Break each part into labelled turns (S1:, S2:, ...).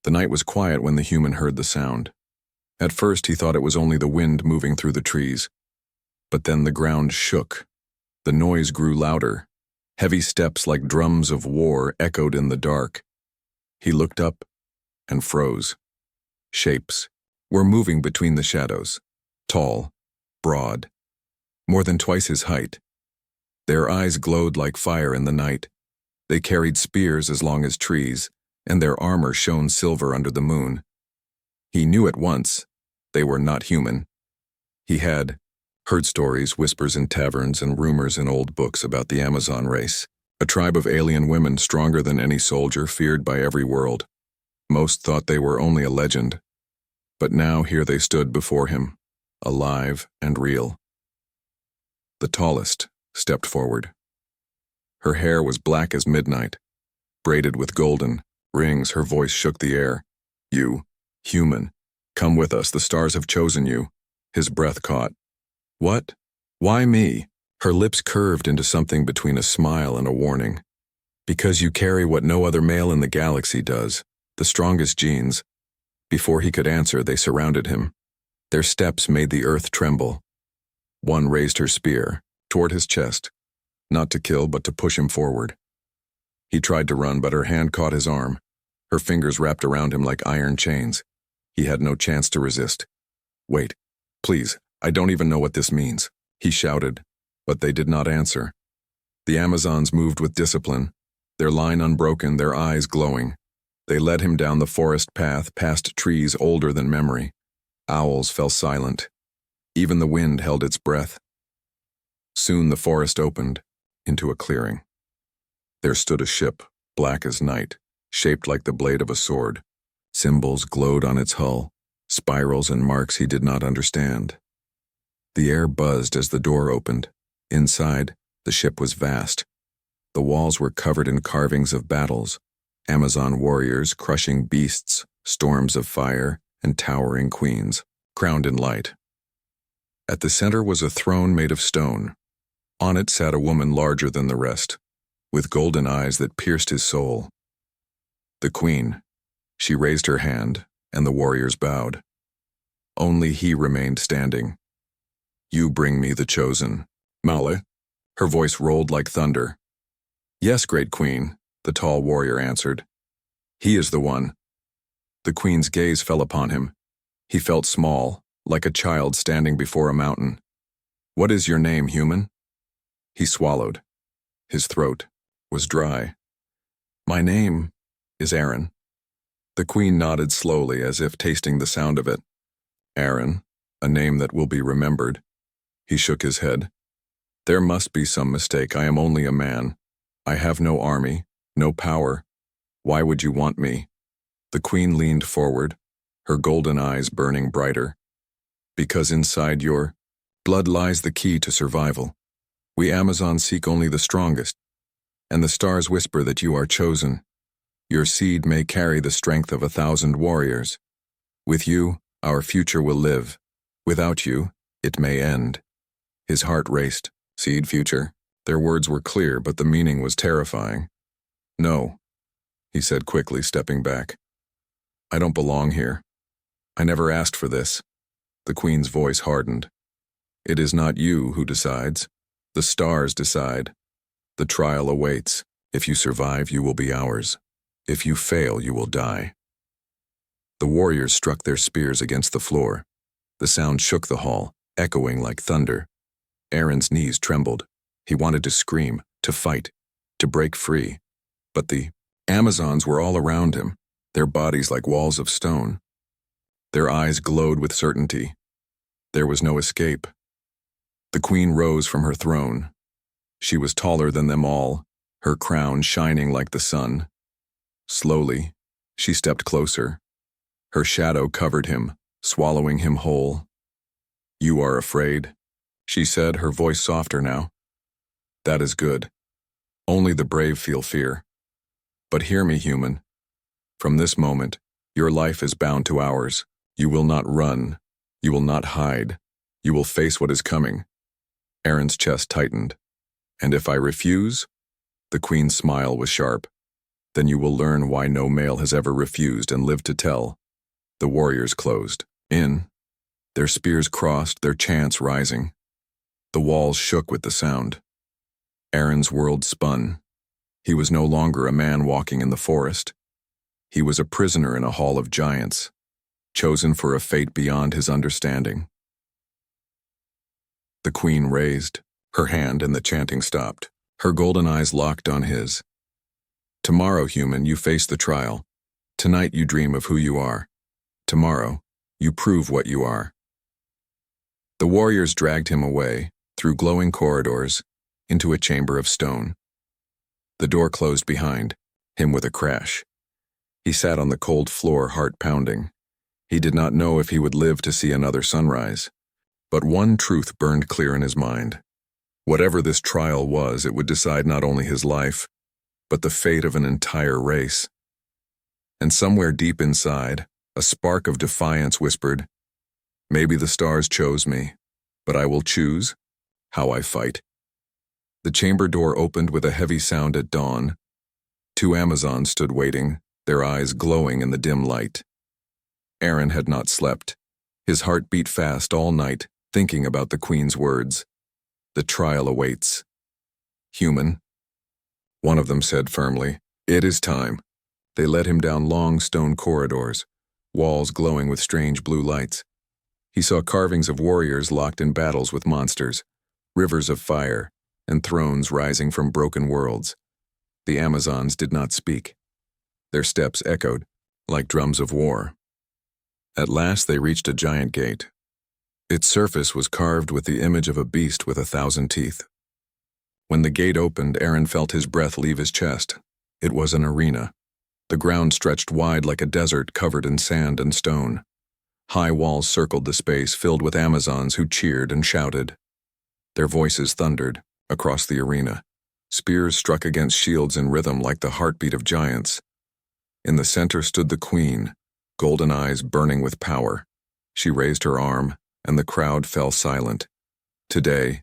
S1: The night was quiet when the human heard the sound. At first he thought it was only the wind moving through the trees. But then the ground shook. The noise grew louder. Heavy steps like drums of war echoed in the dark. He looked up and froze. Shapes were moving between the shadows, tall, broad, more than twice his height. Their eyes glowed like fire in the night. They carried spears as long as trees, and their armor shone silver under the moon. He knew at once they were not human. He had heard stories, whispers in taverns, and rumors in old books about the Amazon race, a tribe of alien women stronger than any soldier, feared by every world. Most thought they were only a legend. But now here they stood before him, alive and real. The tallest stepped forward. Her hair was black as midnight, braided with golden rings. Her voice shook the air. "You, human, come with us. The stars have chosen you." His breath caught. "What? Why me?" Her lips curved into something between a smile and a warning. "Because you carry what no other male in the galaxy does, the strongest genes." Before he could answer, they surrounded him. Their steps made the earth tremble. One raised her spear toward his chest, not to kill but to push him forward. He tried to run, but her hand caught his arm. Her fingers wrapped around him like iron chains. He had no chance to resist. "Wait, please, I don't even know what this means," he shouted, but they did not answer. The Amazons moved with discipline, their line unbroken, their eyes glowing. They led him down the forest path, past trees older than memory. Owls fell silent. Even the wind held its breath. Soon the forest opened into a clearing. There stood a ship, black as night, shaped like the blade of a sword. Symbols glowed on its hull, spirals and marks he did not understand. The air buzzed as the door opened. Inside, the ship was vast. The walls were covered in carvings of battles, Amazon warriors crushing beasts, storms of fire, and towering queens, crowned in light. At the center was a throne made of stone. On it sat a woman larger than the rest, with golden eyes that pierced his soul. The queen. She raised her hand, and the warriors bowed. Only he remained standing. "You bring me the chosen, Male." Her voice rolled like thunder. "Yes, great queen," the tall warrior answered. "He is the one." The queen's gaze fell upon him. He felt small, like a child standing before a mountain. "What is your name, human?" He swallowed. His throat was dry. "My name is Aaron." The queen nodded slowly, as if tasting the sound of it. "Aaron, a name that will be remembered." He shook his head. "There must be some mistake. I am only a man. I have no army, no power. Why would you want me?" The queen leaned forward, her golden eyes burning brighter. "Because inside your blood lies the key to survival. We Amazons seek only the strongest, and the stars whisper that you are chosen. Your seed may carry the strength of 1,000 warriors. With you, our future will live. Without you, it may end." His heart raced. Seed, future. Their words were clear, but the meaning was terrifying. "No," he said quickly, stepping back. "I don't belong here. I never asked for this." The queen's voice hardened. "It is not you who decides. The stars decide. The trial awaits. If you survive, you will be ours. If you fail, you will die." The warriors struck their spears against the floor. The sound shook the hall, echoing like thunder. Aaron's knees trembled. He wanted to scream, to fight, to break free. But the Amazons were all around him, their bodies like walls of stone. Their eyes glowed with certainty. There was no escape. The queen rose from her throne. She was taller than them all, her crown shining like the sun. Slowly, she stepped closer. Her shadow covered him, swallowing him whole. "You are afraid," she said, her voice softer now. "That is good. Only the brave feel fear. But hear me, human. From this moment, your life is bound to ours. You will not run. You will not hide. You will face what is coming." Aaron's chest tightened. "And if I refuse?" The queen's smile was sharp. Then you will learn why no male has ever refused and lived to tell. The warriors closed in, their spears crossed, their chants rising. The walls shook with the sound. Aaron's world spun. He was no longer a man walking in the forest. He was a prisoner in a hall of giants, chosen for a fate beyond his understanding. The queen raised her hand and the chanting stopped. Her golden eyes locked on his. Tomorrow, human, you face the trial. Tonight you dream of who you are. Tomorrow, you prove what you are. The warriors dragged him away, through glowing corridors, into a chamber of stone. The door closed behind him with a crash. He sat on the cold floor, heart pounding. He did not know if he would live to see another sunrise. But one truth burned clear in his mind. Whatever this trial was, it would decide not only his life, but the fate of an entire race. And somewhere deep inside, a spark of defiance whispered, "Maybe the stars chose me, but I will choose how I fight." The chamber door opened with a heavy sound at dawn. Two Amazons stood waiting, their eyes glowing in the dim light. Aaron had not slept. His heart beat fast all night, thinking about the queen's words. The trial awaits. "Human," one of them said firmly, "it is time." They led him down long stone corridors, walls glowing with strange blue lights. He saw carvings of warriors locked in battles with monsters, rivers of fire, and thrones rising from broken worlds. The Amazons did not speak. Their steps echoed, like drums of war. At last they reached a giant gate. Its surface was carved with the image of a beast with 1,000 teeth. When the gate opened, Aaron felt his breath leave his chest. It was an arena. The ground stretched wide like a desert covered in sand and stone. High walls circled the space, filled with Amazons who cheered and shouted. Their voices thundered across the arena. Spears struck against shields in rhythm like the heartbeat of giants. In the center stood the queen, golden eyes burning with power. She raised her arm, and the crowd fell silent. Today,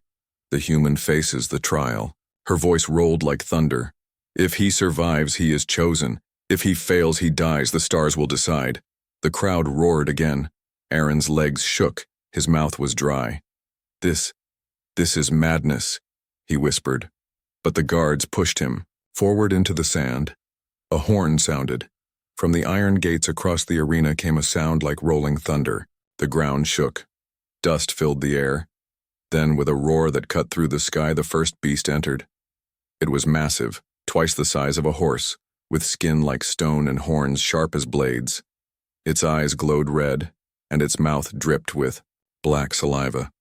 S1: the human faces the trial. Her voice rolled like thunder. If he survives, he is chosen. If he fails, he dies. The stars will decide. The crowd roared again. Aaron's legs shook. His mouth was dry. This is madness," he whispered. But the guards pushed him forward into the sand. A horn sounded. From the iron gates across the arena came a sound like rolling thunder. The ground shook. Dust filled the air. Then, with a roar that cut through the sky, the first beast entered. It was massive, twice the size of a horse, with skin like stone and horns sharp as blades. Its eyes glowed red, and its mouth dripped with black saliva.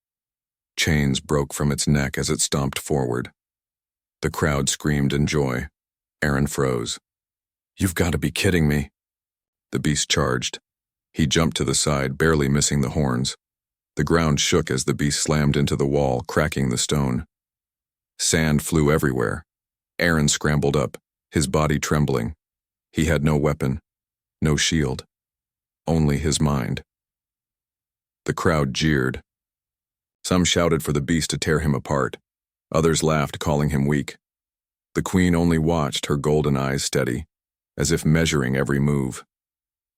S1: Chains broke from its neck as it stomped forward. The crowd screamed in joy. Aaron froze. "You've got to be kidding me." The beast charged. He jumped to the side, barely missing the horns. The ground shook as the beast slammed into the wall, cracking the stone. Sand flew everywhere. Aaron scrambled up, his body trembling. He had no weapon, no shield, only his mind. The crowd jeered. Some shouted for the beast to tear him apart. Others laughed, calling him weak. The queen only watched, her golden eyes steady, as if measuring every move.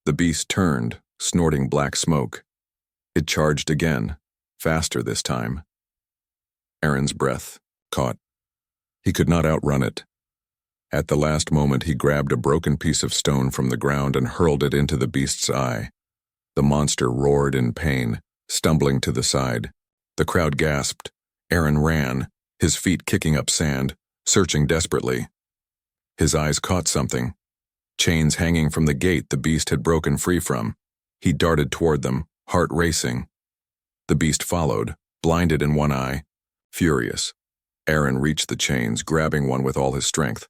S1: The beast turned, snorting black smoke. It charged again, faster this time. Aaron's breath caught. He could not outrun it. At the last moment, he grabbed a broken piece of stone from the ground and hurled it into the beast's eye. The monster roared in pain, stumbling to the side. The crowd gasped. Aaron ran, his feet kicking up sand, searching desperately. His eyes caught something. Chains hanging from the gate the beast had broken free from. He darted toward them, heart racing. The beast followed, blinded in one eye, furious. Aaron reached the chains, grabbing one with all his strength.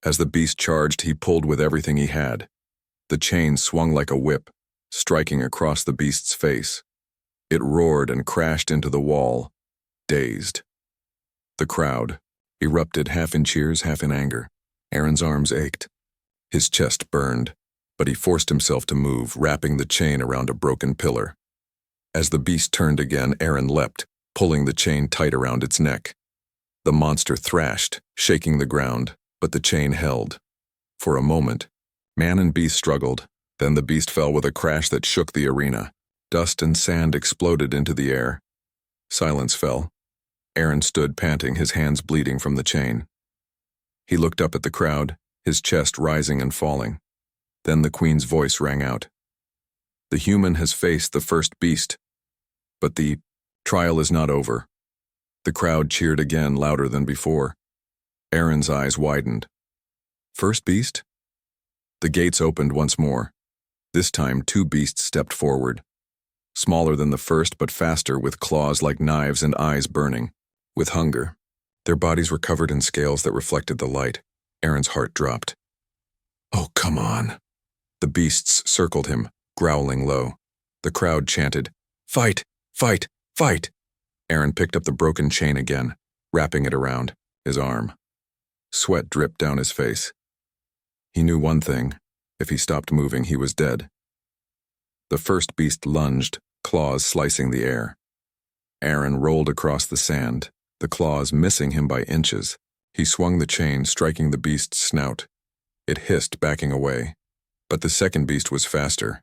S1: As the beast charged, he pulled with everything he had. The chain swung like a whip, striking across the beast's face. It roared and crashed into the wall, dazed. The crowd erupted, half in cheers, half in anger. Aaron's arms ached. His chest burned, but he forced himself to move, wrapping the chain around a broken pillar. As the beast turned again, Aaron leapt, pulling the chain tight around its neck. The monster thrashed, shaking the ground, but the chain held. For a moment, man and beast struggled, then the beast fell with a crash that shook the arena. Dust and sand exploded into the air. Silence fell. Aaron stood panting, his hands bleeding from the chain. He looked up at the crowd, his chest rising and falling. Then the queen's voice rang out. The human has faced the first beast, but the trial is not over. The crowd cheered again, louder than before. Aaron's eyes widened. First beast? The gates opened once more. This time 2 beasts stepped forward. Smaller than the first, but faster, with claws like knives and eyes burning. With hunger. Their bodies were covered in scales that reflected the light. Aaron's heart dropped. Oh, come on. The beasts circled him, growling low. The crowd chanted, "Fight! Fight! Fight!" Aaron picked up the broken chain again, wrapping it around his arm. Sweat dripped down his face. He knew one thing. If he stopped moving, he was dead. The first beast lunged, claws slicing the air. Aaron rolled across the sand, the claws missing him by inches. He swung the chain, striking the beast's snout. It hissed, backing away. But the second beast was faster.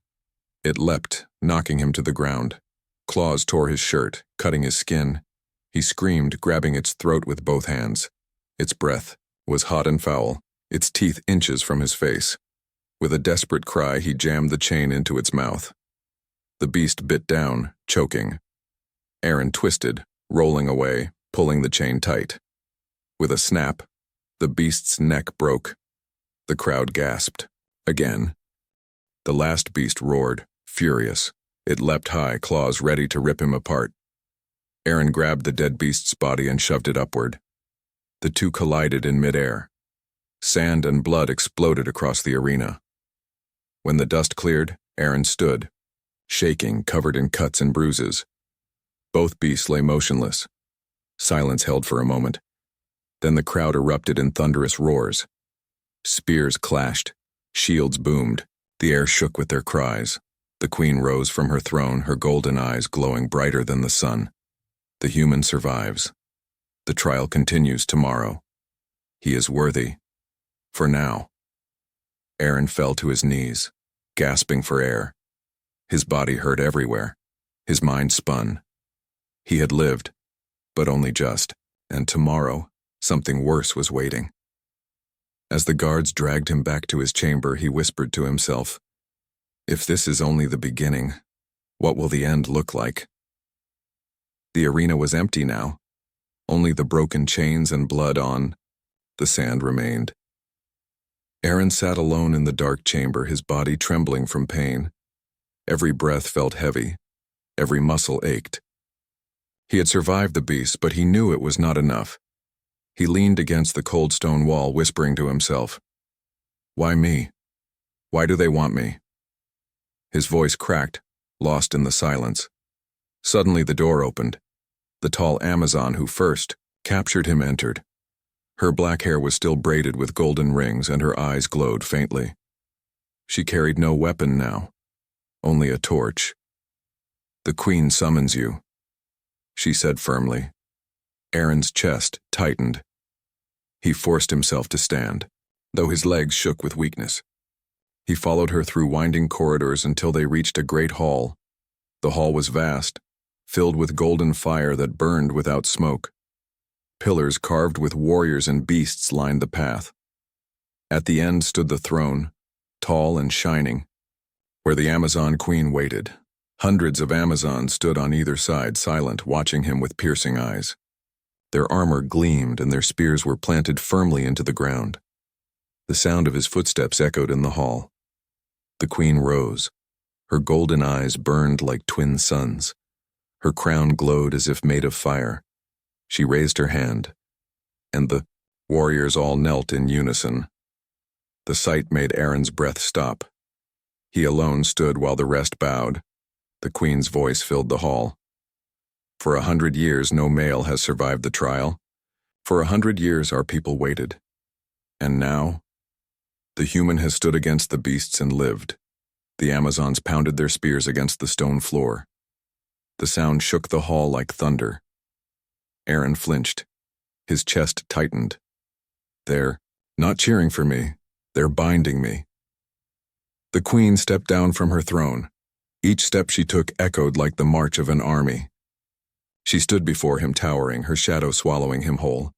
S1: It leapt, knocking him to the ground. Claws tore his shirt, cutting his skin. He screamed, grabbing its throat with both hands. Its breath was hot and foul, its teeth inches from his face. With a desperate cry, he jammed the chain into its mouth. The beast bit down, choking. Aaron twisted, rolling away, pulling the chain tight. With a snap, the beast's neck broke. The crowd gasped. Again. The last beast roared, furious. It leapt high, claws ready to rip him apart. Aaron grabbed the dead beast's body and shoved it upward. The 2 collided in midair. Sand and blood exploded across the arena. When the dust cleared, Aaron stood, shaking, covered in cuts and bruises. Both beasts lay motionless. Silence held for a moment. Then the crowd erupted in thunderous roars. Spears clashed. Shields boomed. The air shook with their cries. The queen rose from her throne, her golden eyes glowing brighter than the sun. The human survives. The trial continues tomorrow. He is worthy. For now. Aaron fell to his knees, gasping for air. His body hurt everywhere. His mind spun. He had lived, but only just, and tomorrow, something worse was waiting. As the guards dragged him back to his chamber, he whispered to himself, "If this is only the beginning, what will the end look like?" The arena was empty now. Only the broken chains and blood on the sand remained. Aaron sat alone in the dark chamber, his body trembling from pain. Every breath felt heavy. Every muscle ached. He had survived the beast, but he knew it was not enough. He leaned against the cold stone wall, whispering to himself, "Why me? Why do they want me?" His voice cracked, lost in the silence. Suddenly the door opened. The tall Amazon who first captured him entered. Her black hair was still braided with golden rings, and her eyes glowed faintly. She carried no weapon now, only a torch. "The queen summons you," she said firmly. Aaron's chest tightened. He forced himself to stand, though his legs shook with weakness. He followed her through winding corridors until they reached a great hall. The hall was vast, filled with golden fire that burned without smoke. Pillars carved with warriors and beasts lined the path. At the end stood the throne, tall and shining, where the Amazon queen waited. Hundreds of Amazons stood on either side, silent, watching him with piercing eyes. Their armor gleamed and their spears were planted firmly into the ground. The sound of his footsteps echoed in the hall. The queen rose. Her golden eyes burned like twin suns. Her crown glowed as if made of fire. She raised her hand, and the warriors all knelt in unison. The sight made Aaron's breath stop. He alone stood while the rest bowed. The queen's voice filled the hall. For 100 years, no male has survived the trial. For 100 years, our people waited. And now, the human has stood against the beasts and lived. The Amazons pounded their spears against the stone floor. The sound shook the hall like thunder. Aaron flinched. His chest tightened. "They're not cheering for me," They're binding me. The queen stepped down from her throne. Each step she took echoed like the march of an army. She stood before him towering, her shadow swallowing him whole.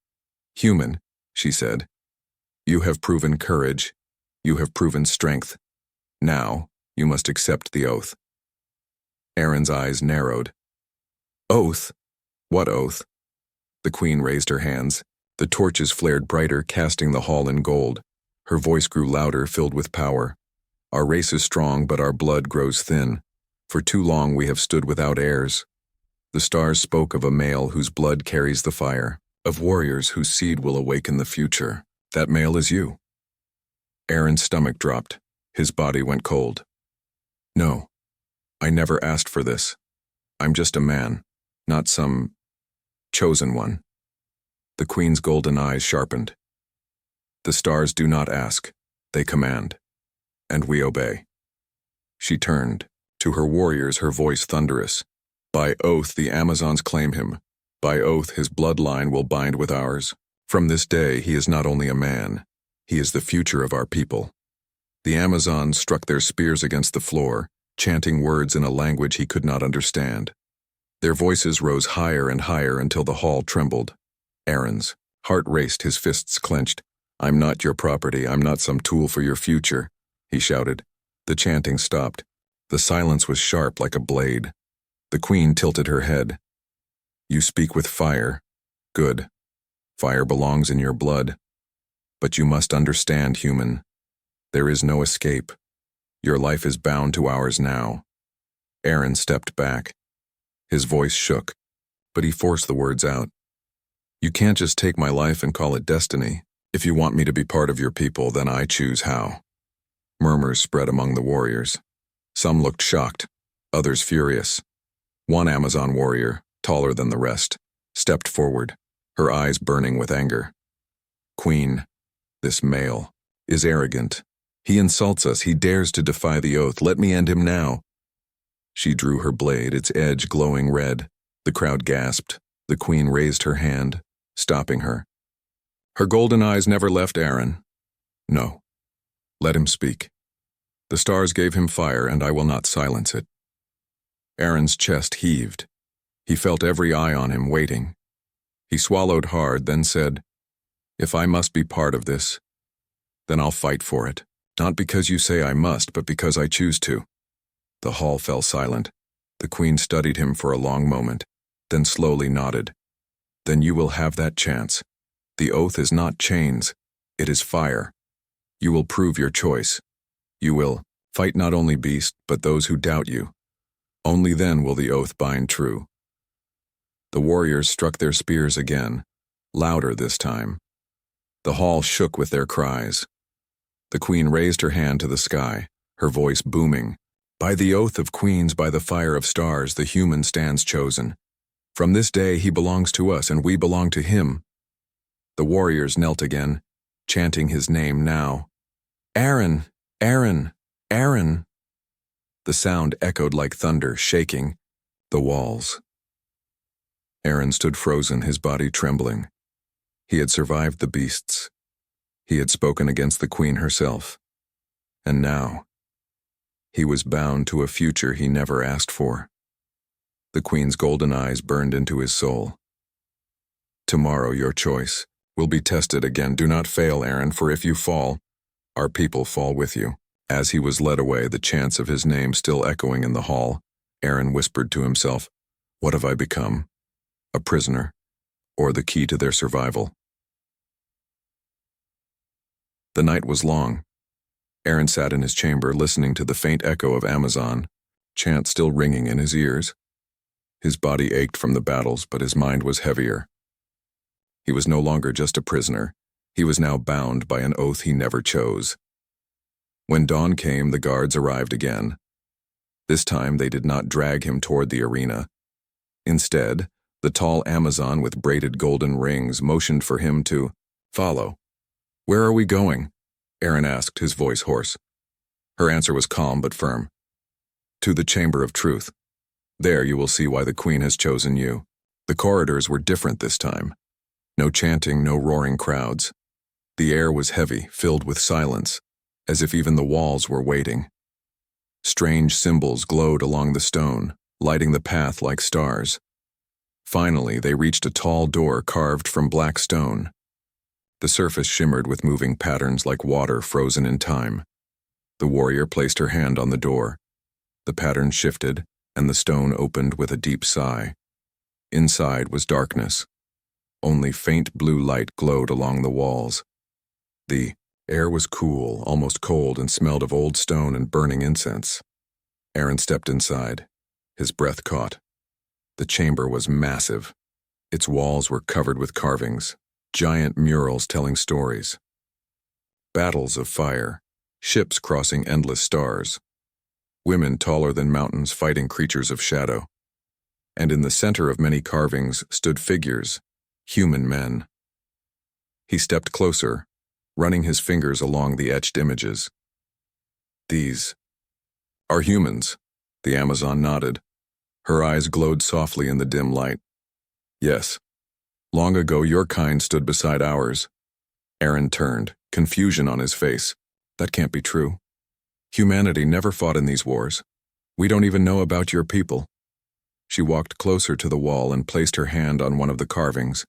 S1: Human, she said, you have proven courage. You have proven strength. Now, you must accept the oath. Aaron's eyes narrowed. Oath? What oath? The queen raised her hands. The torches flared brighter, casting the hall in gold. Her voice grew louder, filled with power. Our race is strong, but our blood grows thin. For too long we have stood without heirs. The stars spoke of a male whose blood carries the fire, of warriors whose seed will awaken the future. That male is you. Aaron's stomach dropped. His body went cold. No, I never asked for this. I'm just a man, not some chosen one. The queen's golden eyes sharpened. The stars do not ask, they command, and we obey. She turned. To her warriors, her voice thunderous. By oath the Amazons claim him. By oath his bloodline will bind with ours. From this day he is not only a man, he is the future of our people. The Amazons struck their spears against the floor, chanting words in a language he could not understand. Their voices rose higher and higher until the hall trembled. Aaron's heart raced, his fists clenched. I'm not your property, I'm not some tool for your future, he shouted. The chanting stopped. The silence was sharp like a blade. The queen tilted her head. You speak with fire. Good. Fire belongs in your blood. But you must understand, human. There is no escape. Your life is bound to ours now. Aaron stepped back. His voice shook, but he forced the words out. You can't just take my life and call it destiny. If you want me to be part of your people, then I choose how. Murmurs spread among the warriors. Some looked shocked, others furious. One Amazon warrior, taller than the rest, stepped forward, her eyes burning with anger. Queen, this male, is arrogant. He insults us, he dares to defy the oath. Let me end him now. She drew her blade, its edge glowing red. The crowd gasped. The queen raised her hand, stopping her. Her golden eyes never left Aaron. No. Let him speak. The stars gave him fire, and I will not silence it. Aaron's chest heaved. He felt every eye on him, waiting. He swallowed hard, then said, If I must be part of this, then I'll fight for it. Not because you say I must, but because I choose to. The hall fell silent. The queen studied him for a long moment, then slowly nodded. Then you will have that chance. The oath is not chains, it is fire. You will prove your choice. You will fight not only beasts, but those who doubt you. Only then will the oath bind true. The warriors struck their spears again, louder this time. The hall shook with their cries. The queen raised her hand to the sky, her voice booming. By the oath of queens, by the fire of stars, the human stands chosen. From this day he belongs to us, and we belong to him. The warriors knelt again, chanting his name now. Aaron! Aaron! Aaron! The sound echoed like thunder, shaking the walls. Aaron stood frozen, his body trembling. He had survived the beasts. He had spoken against the queen herself. And now, he was bound to a future he never asked for. The queen's golden eyes burned into his soul. Tomorrow your choice will be tested again. Do not fail, Aaron, for if you fall, our people fall with you. As he was led away, the chants of his name still echoing in the hall, Aaron whispered to himself, What have I become? A prisoner, or the key to their survival? The night was long. Aaron sat in his chamber listening to the faint echo of Amazon, chant still ringing in his ears. His body ached from the battles, but his mind was heavier. He was no longer just a prisoner. He was now bound by an oath he never chose. When dawn came, the guards arrived again. This time they did not drag him toward the arena. Instead, the tall Amazon with braided golden rings motioned for him to follow. Where are we going? Aaron asked, his voice hoarse. Her answer was calm but firm. To the Chamber of Truth. There you will see why the Queen has chosen you. The corridors were different this time. No chanting, no roaring crowds. The air was heavy, filled with silence, as if even the walls were waiting. Strange symbols glowed along the stone, lighting the path like stars. Finally, they reached a tall door carved from black stone. The surface shimmered with moving patterns like water frozen in time. The warrior placed her hand on the door. The pattern shifted, and the stone opened with a deep sigh. Inside was darkness. Only faint blue light glowed along the walls. The air was cool, almost cold, and smelled of old stone and burning incense. Aaron stepped inside. His breath caught. The chamber was massive. Its walls were covered with carvings, giant murals telling stories. Battles of fire, ships crossing endless stars, women taller than mountains fighting creatures of shadow. And in the center of many carvings stood figures, human men. He stepped closer, running his fingers along the etched images. These are humans, the Amazon nodded. Her eyes glowed softly in the dim light. Yes, long ago your kind stood beside ours. Aaron turned, confusion on his face. That can't be true. Humanity never fought in these wars. We don't even know about your people. She walked closer to the wall and placed her hand on one of the carvings.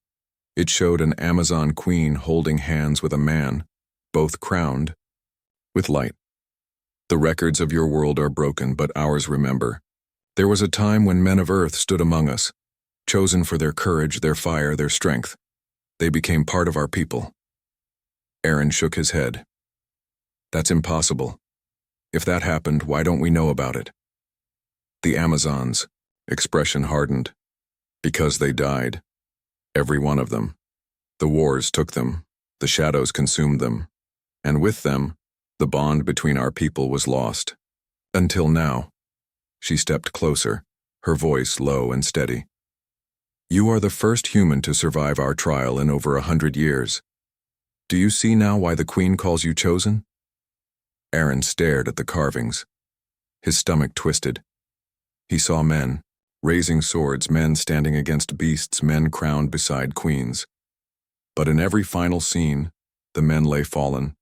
S1: It showed an Amazon queen holding hands with a man, both crowned, with light. The records of your world are broken, but ours remember. There was a time when men of Earth stood among us, chosen for their courage, their fire, their strength. They became part of our people. Aaron shook his head. That's impossible. If that happened, why don't we know about it? The Amazons, expression hardened. Because they died. Every one of them. The wars took them, the shadows consumed them, and with them, the bond between our people was lost. Until now. She stepped closer, her voice low and steady. You are the first human to survive our trial in over 100 years. Do you see now why the Queen calls you chosen? Aaron stared at the carvings. His stomach twisted. He saw men, raising swords, men standing against beasts, men crowned beside queens. But in every final scene, the men lay fallen.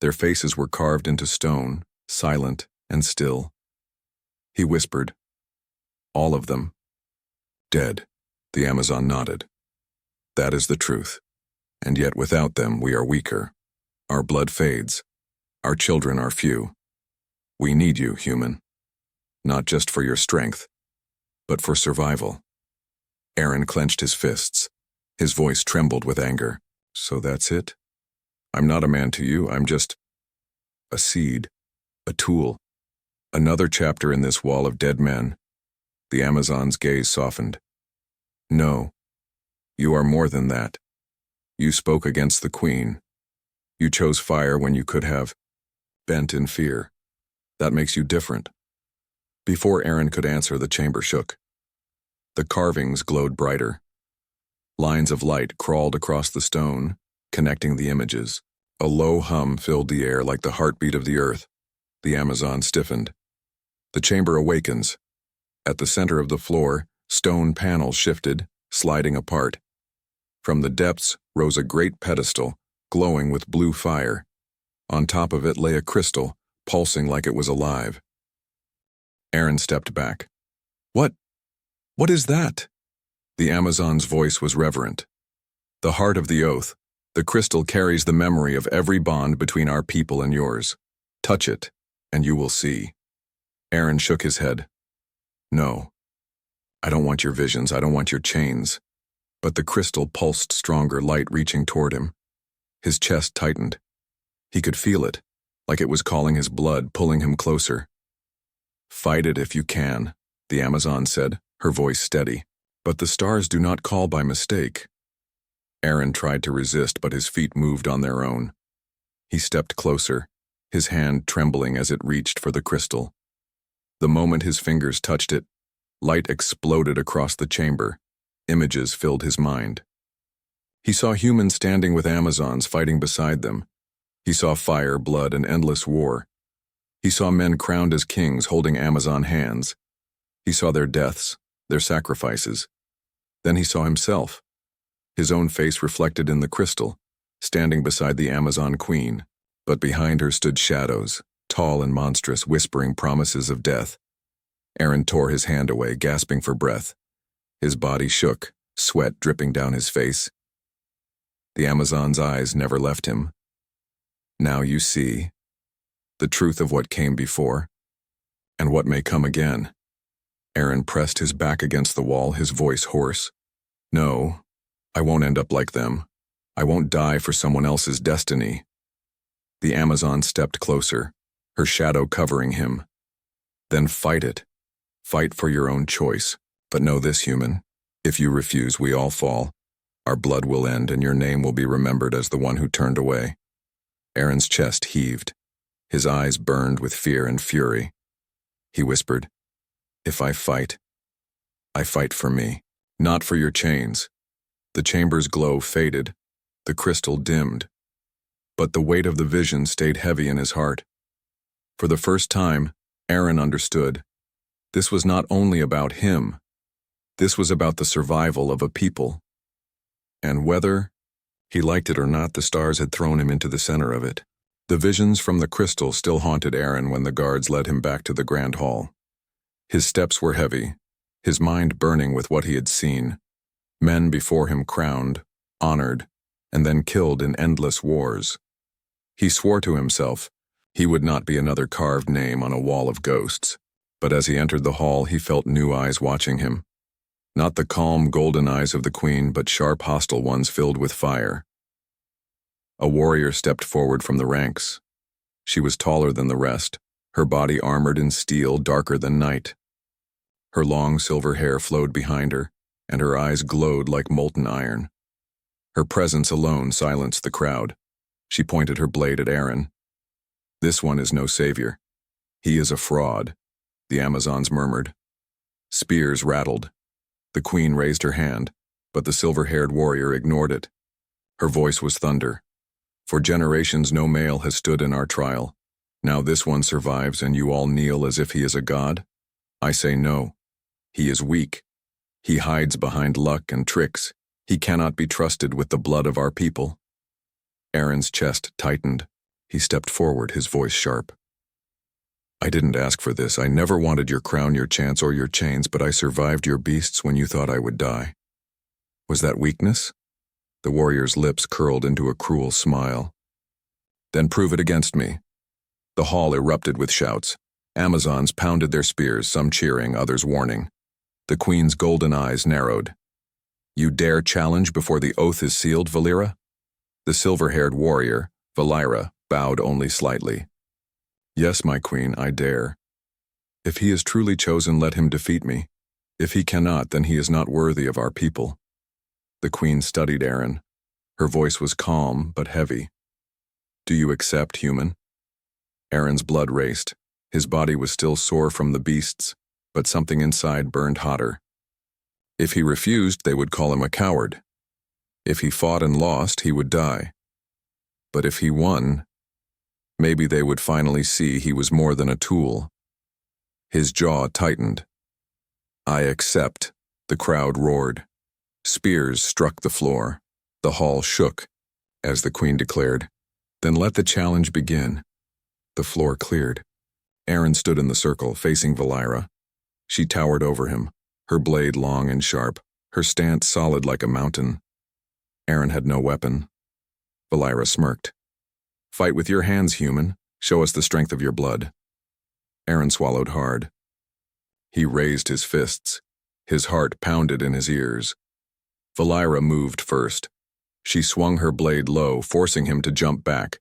S1: Their faces were carved into stone, silent and still. He whispered, all of them. Dead, the Amazon nodded. That is the truth. And yet without them we are weaker. Our blood fades. Our children are few. We need you, human. Not just for your strength, but for survival. Aaron clenched his fists. His voice trembled with anger. So that's it? I'm not a man to you, I'm just a seed, a tool. Another chapter in this wall of dead men. The Amazon's gaze softened. No, you are more than that. You spoke against the Queen. You chose fire when you could have, bent in fear. That makes you different. Before Aaron could answer, the chamber shook. The carvings glowed brighter. Lines of light crawled across the stone, connecting the images. A low hum filled the air like the heartbeat of the earth. The Amazon stiffened. The chamber awakens. At the center of the floor, stone panels shifted, sliding apart. From the depths rose a great pedestal, glowing with blue fire. On top of it lay a crystal, pulsing like it was alive. Aaron stepped back. What is that? The Amazon's voice was reverent. The heart of the oath. The crystal carries the memory of every bond between our people and yours. Touch it, and you will see. Aaron shook his head. No. I don't want your visions, I don't want your chains. But the crystal pulsed stronger, light reaching toward him. His chest tightened. He could feel it, like it was calling his blood, pulling him closer. Fight it if you can, the Amazon said, her voice steady. But the stars do not call by mistake. Aaron tried to resist, but his feet moved on their own. He stepped closer, his hand trembling as it reached for the crystal. The moment his fingers touched it, light exploded across the chamber. Images filled his mind. He saw humans standing with Amazons fighting beside them. He saw fire, blood, and endless war. He saw men crowned as kings holding Amazon hands. He saw their deaths, their sacrifices. Then he saw himself, his own face reflected in the crystal, standing beside the Amazon queen. But behind her stood shadows, tall and monstrous, whispering promises of death. Aaron tore his hand away, gasping for breath. His body shook, sweat dripping down his face. The Amazon's eyes never left him. Now you see the truth of what came before, and what may come again. Aaron pressed his back against the wall, his voice hoarse. No, I won't end up like them. I won't die for someone else's destiny. The Amazon stepped closer, her shadow covering him. Then fight it. Fight for your own choice. But know this, human. If you refuse, we all fall. Our blood will end, and your name will be remembered as the one who turned away. Aaron's chest heaved. His eyes burned with fear and fury. He whispered, If I fight for me, not for your chains. The chamber's glow faded, the crystal dimmed. But the weight of the vision stayed heavy in his heart. For the first time, Aaron understood. This was not only about him. This was about the survival of a people. And whether he liked it or not, the stars had thrown him into the center of it. The visions from the crystal still haunted Aaron when the guards led him back to the grand hall. His steps were heavy, his mind burning with what he had seen. Men before him crowned, honored, and then killed in endless wars. He swore to himself he would not be another carved name on a wall of ghosts. But as he entered the hall, he felt new eyes watching him. Not the calm, golden eyes of the queen, but sharp, hostile ones filled with fire. A warrior stepped forward from the ranks. She was taller than the rest, her body armored in steel darker than night. Her long silver hair flowed behind her, and her eyes glowed like molten iron. Her presence alone silenced the crowd. She pointed her blade at Aaron. This one is no savior. He is a fraud, the Amazons murmured. Spears rattled. The queen raised her hand, but the silver-haired warrior ignored it. Her voice was thunder. For generations no male has stood in our trial. Now this one survives and you all kneel as if he is a god? I say no. He is weak. He hides behind luck and tricks. He cannot be trusted with the blood of our people. Aaron's chest tightened. He stepped forward, his voice sharp. I didn't ask for this. I never wanted your crown, your chance, or your chains, but I survived your beasts when you thought I would die. Was that weakness? The warrior's lips curled into a cruel smile. Then prove it against me. The hall erupted with shouts. Amazons pounded their spears, some cheering, others warning. The queen's golden eyes narrowed. You dare challenge before the oath is sealed, Valera? The silver-haired warrior, Valera, bowed only slightly. Yes, my queen, I dare. If he is truly chosen, let him defeat me. If he cannot, then he is not worthy of our people. The queen studied Aaron. Her voice was calm but heavy. Do you accept, human? Aaron's blood raced. His body was still sore from the beasts, but something inside burned hotter. If he refused, they would call him a coward. If he fought and lost, he would die. But if he won, maybe they would finally see he was more than a tool. His jaw tightened. I accept, the crowd roared. Spears struck the floor. The hall shook, as the queen declared. Then let the challenge begin. The floor cleared. Aaron stood in the circle, facing Valera. She towered over him, her blade long and sharp, her stance solid like a mountain. Aaron had no weapon. Valera smirked. Fight with your hands, human. Show us the strength of your blood. Aaron swallowed hard. He raised his fists. His heart pounded in his ears. Valera moved first. She swung her blade low, forcing him to jump back.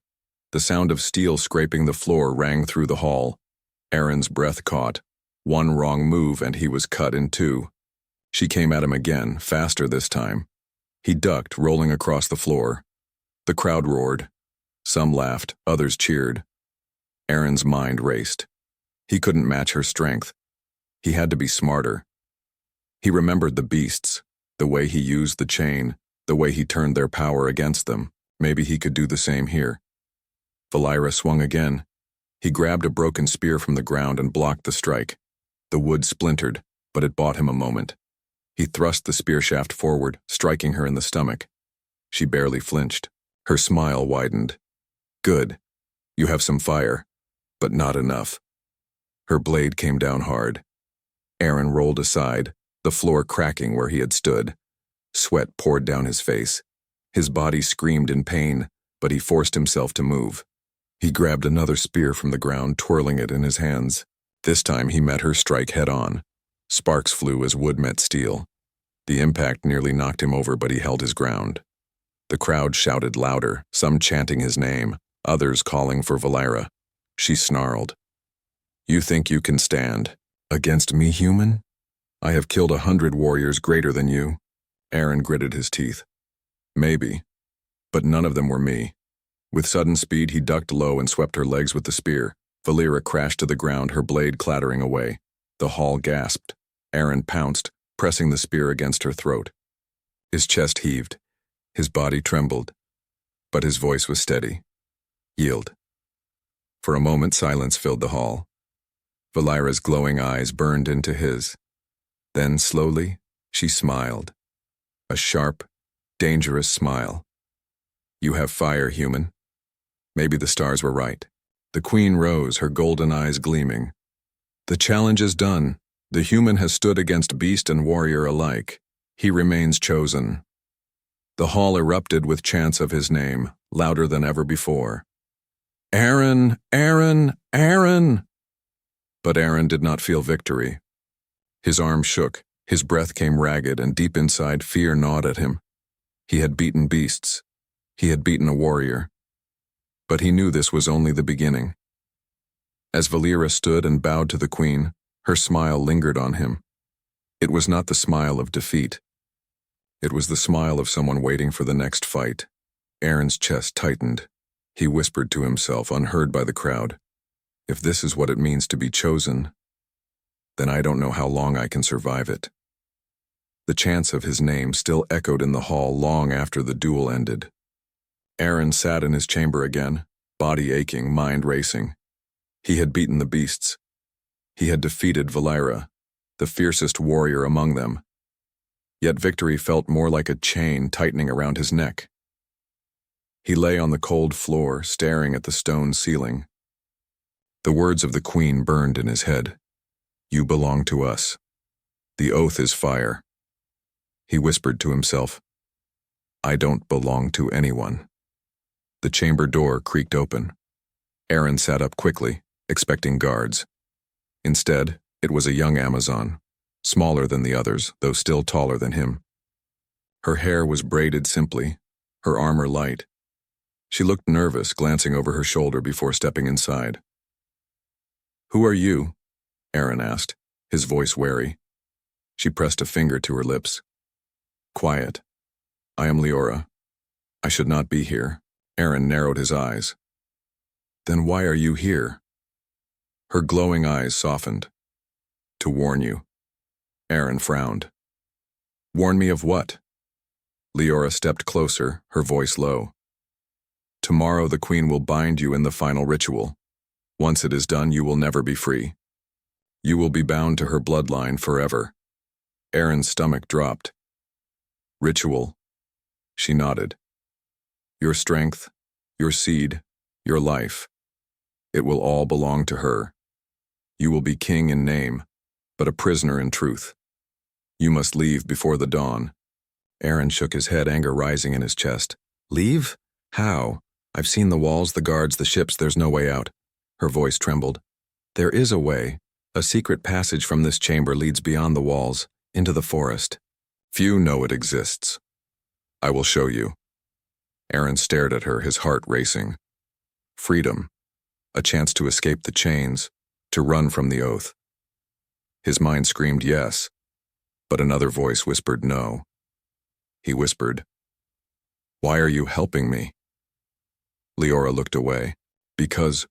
S1: The sound of steel scraping the floor rang through the hall. Aaron's breath caught. One wrong move and he was cut in two. She came at him again, faster this time. He ducked, rolling across the floor. The crowd roared. Some laughed, others cheered. Aaron's mind raced. He couldn't match her strength. He had to be smarter. He remembered the beasts, the way he used the chain, the way he turned their power against them. Maybe he could do the same here. Valera swung again. He grabbed a broken spear from the ground and blocked the strike. The wood splintered, but it bought him a moment. He thrust the spear shaft forward, striking her in the stomach. She barely flinched. Her smile widened. Good. You have some fire, but not enough. Her blade came down hard. Aaron rolled aside, the floor cracking where he had stood. Sweat poured down his face. His body screamed in pain, but he forced himself to move. He grabbed another spear from the ground, twirling it in his hands. This time he met her strike head-on. Sparks flew as wood met steel. The impact nearly knocked him over, but he held his ground. The crowd shouted louder, some chanting his name, others calling for Valera. She snarled. You think you can stand against me, human? I have killed 100 warriors greater than you. Aaron gritted his teeth. Maybe, but none of them were me. With sudden speed, he ducked low and swept her legs with the spear. Valera crashed to the ground, her blade clattering away. The hall gasped. Aaron pounced, pressing the spear against her throat. His chest heaved. His body trembled. But his voice was steady. Yield. For a moment, silence filled the hall. Valera's glowing eyes burned into his. Then, slowly, she smiled. A sharp, dangerous smile. You have fire, human. Maybe the stars were right. The queen rose, her golden eyes gleaming. The challenge is done. The human has stood against beast and warrior alike. He remains chosen. The hall erupted with chants of his name, louder than ever before. Aaron! Aaron! Aaron! But Aaron did not feel victory. His arms shook, his breath came ragged, and deep inside fear gnawed at him. He had beaten beasts. He had beaten a warrior. But he knew this was only the beginning. As Valera stood and bowed to the queen, her smile lingered on him. It was not the smile of defeat. It was the smile of someone waiting for the next fight. Aaron's chest tightened. He whispered to himself, unheard by the crowd. If this is what it means to be chosen, then I don't know how long I can survive it. The chants of his name still echoed in the hall long after the duel ended. Aaron sat in his chamber again, body aching, mind racing. He had beaten the beasts. He had defeated Valera, the fiercest warrior among them. Yet victory felt more like a chain tightening around his neck. He lay on the cold floor, staring at the stone ceiling. The words of the queen burned in his head. You belong to us. The oath is fire. He whispered to himself, I don't belong to anyone. The chamber door creaked open. Aaron sat up quickly, expecting guards. Instead, it was a young Amazon, smaller than the others, though still taller than him. Her hair was braided simply, her armor light. She looked nervous, glancing over her shoulder before stepping inside. Who are you? Aaron asked, his voice wary. She pressed a finger to her lips. Quiet. I am Leora. I should not be here. Aaron narrowed his eyes. Then why are you here? Her glowing eyes softened. To warn you. Aaron frowned. Warn me of what? Leora stepped closer, her voice low. Tomorrow the queen will bind you in the final ritual. Once it is done, you will never be free. You will be bound to her bloodline forever. Aaron's stomach dropped. Ritual. She nodded. Your strength, your seed, your life. It will all belong to her. You will be king in name, but a prisoner in truth. You must leave before the dawn. Aaron shook his head, anger rising in his chest. Leave? How? I've seen the walls, the guards, the ships. There's no way out. Her voice trembled. There is a way. A secret passage from this chamber leads beyond the walls, into the forest. Few know it exists. I will show you. Aaron stared at her, his heart racing. Freedom. A chance to escape the chains, to run from the oath. His mind screamed yes, but another voice whispered no. He whispered, Why are you helping me? Leora looked away. Because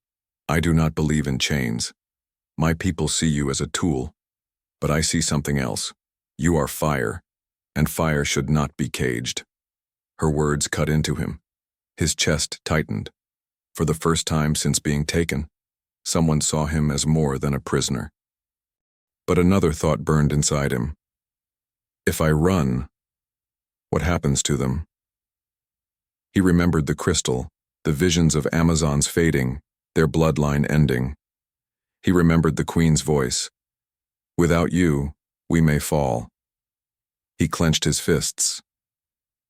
S1: I do not believe in chains. My people see you as a tool, but I see something else. You are fire, and fire should not be caged. Her words cut into him. His chest tightened. For the first time since being taken, someone saw him as more than a prisoner. But another thought burned inside him. If I run, what happens to them? He remembered the crystal, the visions of Amazons fading, their bloodline ending. He remembered the queen's voice. Without you, we may fall. He clenched his fists.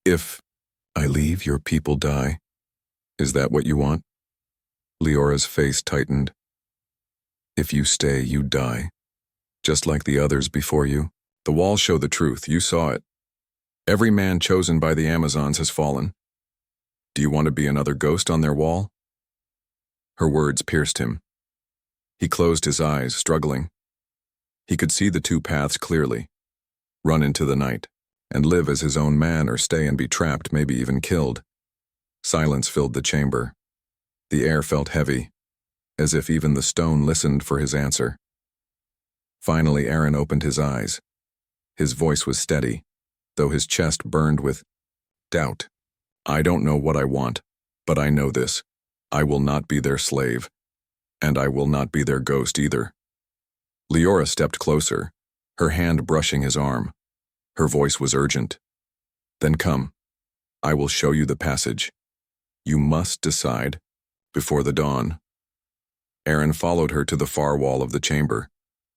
S1: If I leave, your people die. Is that what you want? Leora's face tightened. If you stay, you die. Just like the others before you. The walls show the truth, you saw it. Every man chosen by the Amazons has fallen. Do you want to be another ghost on their wall? Her words pierced him. He closed his eyes, struggling. He could see the two paths clearly. Run into the night, and live as his own man, or stay and be trapped, maybe even killed. Silence filled the chamber. The air felt heavy, as if even the stone listened for his answer. Finally, Aaron opened his eyes. His voice was steady, though his chest burned with doubt. I don't know what I want, but I know this. I will not be their slave, and I will not be their ghost either. Leora stepped closer, her hand brushing his arm. Her voice was urgent. Then come. I will show you the passage. You must decide before the dawn. Aaron followed her to the far wall of the chamber.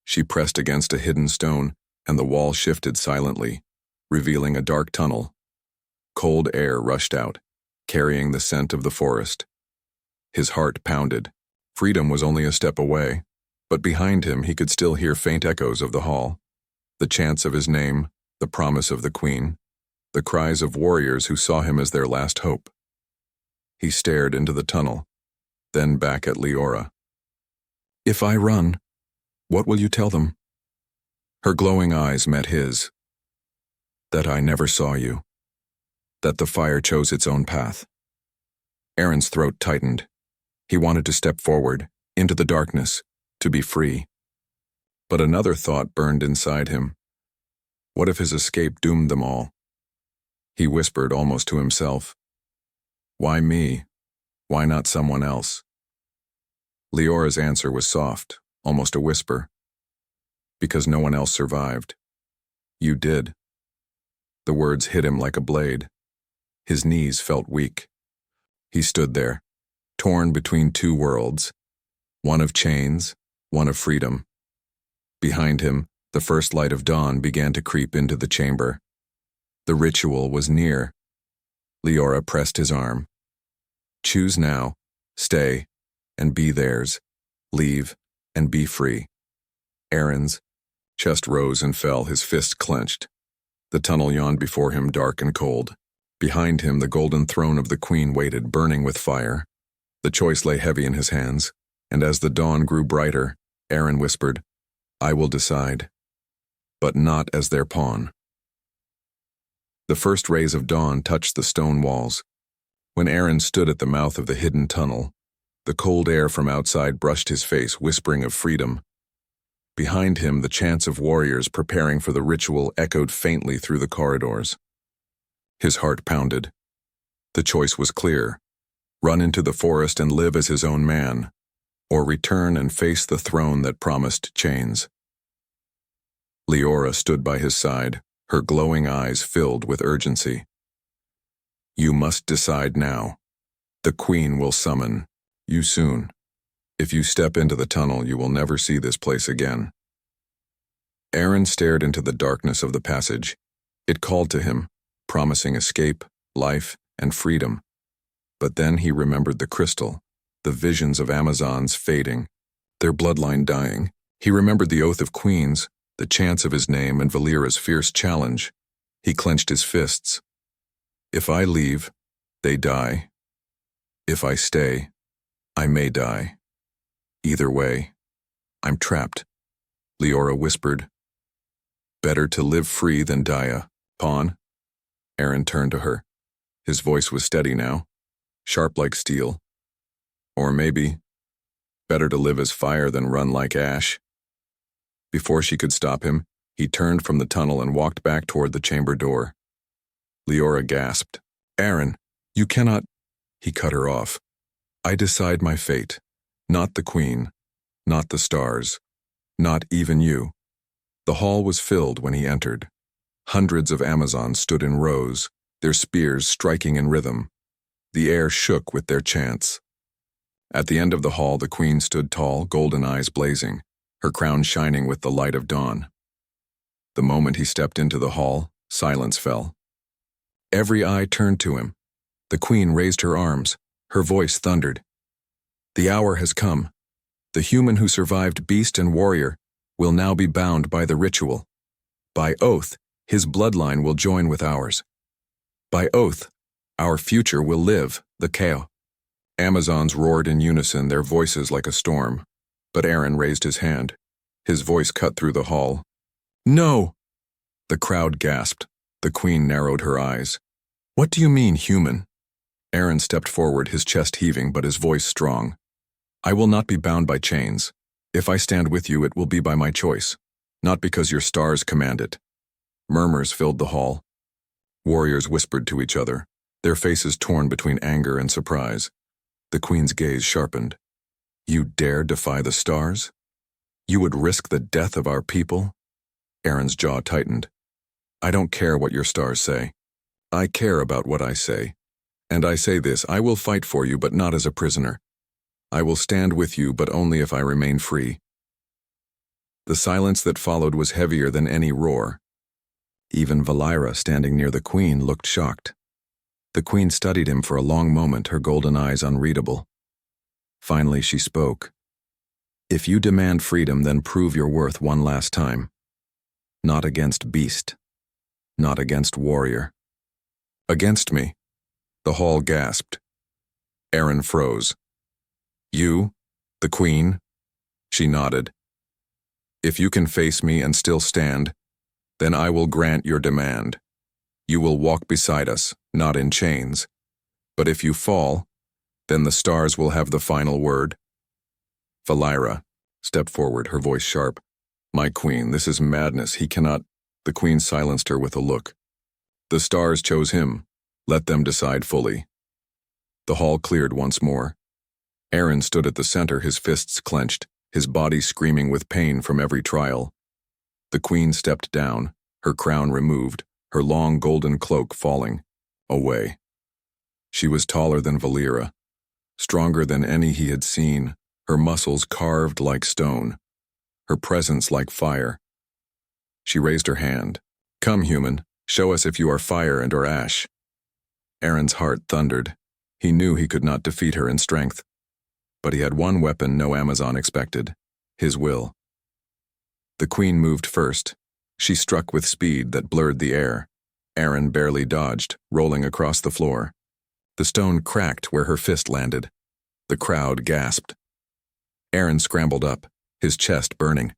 S1: She pressed against a hidden stone, and the wall shifted silently, revealing a dark tunnel. Cold air rushed out, carrying the scent of the forest. His heart pounded. Freedom was only a step away, but behind him he could still hear faint echoes of the hall. The chants of his name, the promise of the queen, the cries of warriors who saw him as their last hope. He stared into the tunnel, then back at Leora. If I run, what will you tell them? Her glowing eyes met his. That I never saw you. That the fire chose its own path. Aaron's throat tightened. He wanted to step forward, into the darkness, to be free. But another thought burned inside him. What if his escape doomed them all? He whispered almost to himself. Why me? Why not someone else? Leora's answer was soft, almost a whisper. Because no one else survived. You did. The words hit him like a blade. His knees felt weak. He stood there, torn between two worlds, one of chains, one of freedom. Behind him, the first light of dawn began to creep into the chamber. The ritual was near. Leora pressed his arm. Choose now, stay, and be theirs. Leave, and be free. Aaron's chest rose and fell, his fists clenched. The tunnel yawned before him, dark and cold. Behind him, the golden throne of the queen waited, burning with fire. The choice lay heavy in his hands, and as the dawn grew brighter, Aaron whispered, I will decide, but not as their pawn. The first rays of dawn touched the stone walls. When Aaron stood at the mouth of the hidden tunnel, the cold air from outside brushed his face, whispering of freedom. Behind him, the chants of warriors preparing for the ritual echoed faintly through the corridors. His heart pounded. The choice was clear. Run into the forest and live as his own man, or return and face the throne that promised chains. Leora stood by his side, her glowing eyes filled with urgency. You must decide now. The queen will summon you soon. If you step into the tunnel, you will never see this place again. Aaron stared into the darkness of the passage. It called to him, promising escape, life, and freedom. But then he remembered the crystal, the visions of Amazons fading, their bloodline dying. He remembered the oath of queens, the chants of his name, and Valera's fierce challenge. He clenched his fists. If I leave, they die. If I stay, I may die. Either way, I'm trapped. Leora whispered. Better to live free than die a pawn. Aaron turned to her. His voice was steady now, sharp like steel. Or maybe, better to live as fire than run like ash. Before she could stop him, he turned from the tunnel and walked back toward the chamber door. Leora gasped. Aaron, you cannot. He cut her off. I decide my fate. Not the queen, not the stars, not even you. The hall was filled when he entered. Hundreds of Amazons stood in rows, their spears striking in rhythm. The air shook with their chants. At the end of the hall, the queen stood tall, golden eyes blazing, her crown shining with the light of dawn. The moment he stepped into the hall, silence fell. Every eye turned to him. The queen raised her arms. Her voice thundered. The hour has come. The human who survived beast and warrior will now be bound by the ritual. By oath, his bloodline will join with ours. By oath, our future will live, the chaos. Amazons roared in unison, their voices like a storm. But Aaron raised his hand. His voice cut through the hall. No! The crowd gasped. The queen narrowed her eyes. What do you mean, human? Aaron stepped forward, his chest heaving but his voice strong. I will not be bound by chains. If I stand with you, it will be by my choice, not because your stars command it. Murmurs filled the hall. Warriors whispered to each other, their faces torn between anger and surprise. The queen's gaze sharpened. You dare defy the stars? You would risk the death of our people? Aaron's jaw tightened. I don't care what your stars say. I care about what I say. And I say this, I will fight for you, but not as a prisoner. I will stand with you, but only if I remain free. The silence that followed was heavier than any roar. Even Valira, standing near the queen, looked shocked. The queen studied him for a long moment, her golden eyes unreadable. Finally, she spoke. If you demand freedom, then prove your worth one last time. Not against beast. Not against warrior. Against me. The hall gasped. Aaron froze. You? The queen? She nodded. If you can face me and still stand, then I will grant your demand. You will walk beside us, not in chains. But if you fall, then the stars will have the final word. Valira stepped forward, her voice sharp. My queen, this is madness. He cannot. The queen silenced her with a look. The stars chose him. Let them decide fully. The hall cleared once more. Aaron stood at the center, his fists clenched, his body screaming with pain from every trial. The queen stepped down, her crown removed, her long golden cloak falling, away. She was taller than Valira, stronger than any he had seen, her muscles carved like stone, her presence like fire. She raised her hand. Come, human, show us if you are fire and or ash. Aaron's heart thundered. He knew he could not defeat her in strength. But he had one weapon no Amazon expected, his will. The queen moved first. She struck with speed that blurred the air. Aaron barely dodged, rolling across the floor. The stone cracked where her fist landed. The crowd gasped. Aaron scrambled up, his chest burning.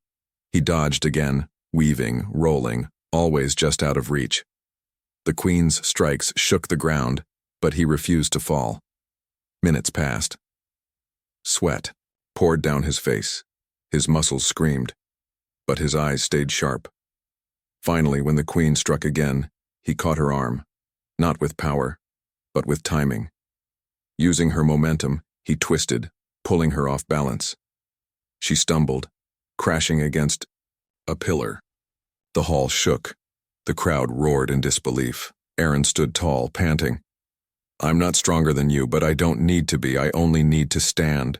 S1: He dodged again, weaving, rolling, always just out of reach. The queen's strikes shook the ground, but he refused to fall. Minutes passed. Sweat poured down his face. His muscles screamed, but his eyes stayed sharp. Finally, when the queen struck again, he caught her arm, not with power, but with timing. Using her momentum, he twisted, pulling her off balance. She stumbled, crashing against a pillar. The hall shook. The crowd roared in disbelief. Aaron stood tall, panting. I'm not stronger than you, but I don't need to be. I only need to stand.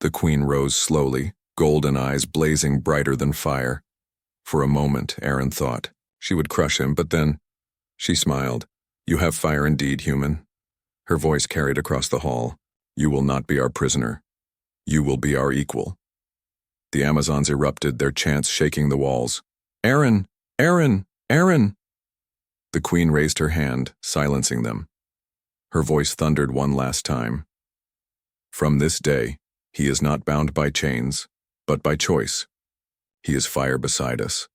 S1: The queen rose slowly, golden eyes blazing brighter than fire. For a moment, Aaron thought she would crush him, but then she smiled. You have fire indeed, human. Her voice carried across the hall. You will not be our prisoner. You will be our equal. The Amazons erupted, their chants shaking the walls. Aaron! Aaron! Aaron! The queen raised her hand, silencing them. Her voice thundered one last time. From this day, he is not bound by chains, but by choice. He is fire beside us.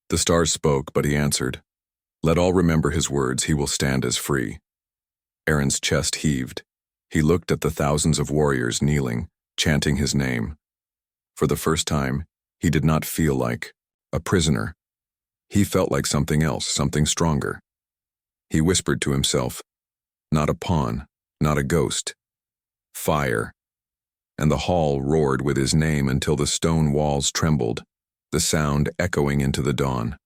S1: The stars spoke, but he answered. Let all remember his words, he will stand as free. Aaron's chest heaved. He looked at the thousands of warriors kneeling, chanting his name. For the first time, he did not feel like a prisoner. He felt like something else, something stronger. He whispered to himself, not a pawn, not a ghost. Fire. And the hall roared with his name until the stone walls trembled, the sound echoing into the dawn.